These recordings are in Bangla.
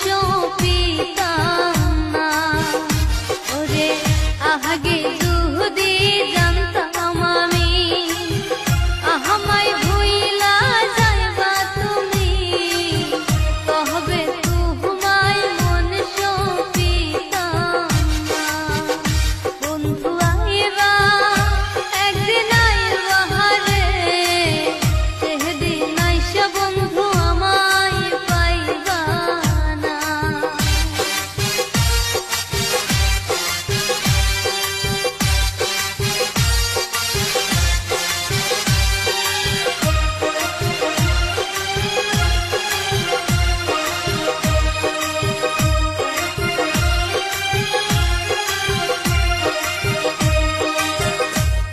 সপিতাম না। ওরে আগে যদি জানতাম আমি আমায় ভুইলা যাইবা তুমি, তবে তোমায় মন সপিতাম না। বন্ধু আইবা একদিন আইবা হারে, সেদিন আইসা বন্ধু আমায় পাইবা না।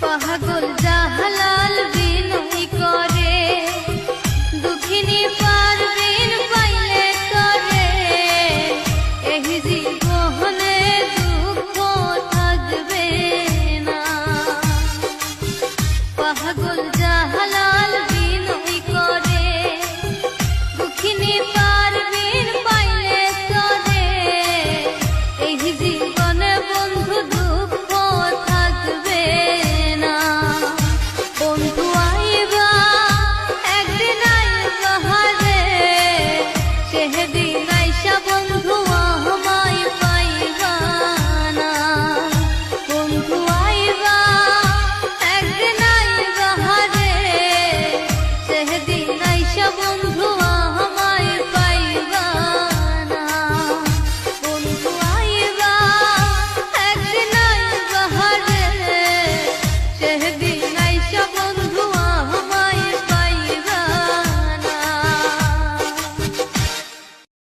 পাগল জাহালাল বিনয় করে, দুঃখিনী পারবিন পাইলে করে, এই জীবনে দুঃখ থাকবে না। পাগল জাহালাল বিনয় করে, দুঃখিনী পারবিন পাইলে করে, এই জীবনে বন্ধু দুঃখ থাকবে না। বন্ধু আইবা একদিন আইবা হারে, সেদিন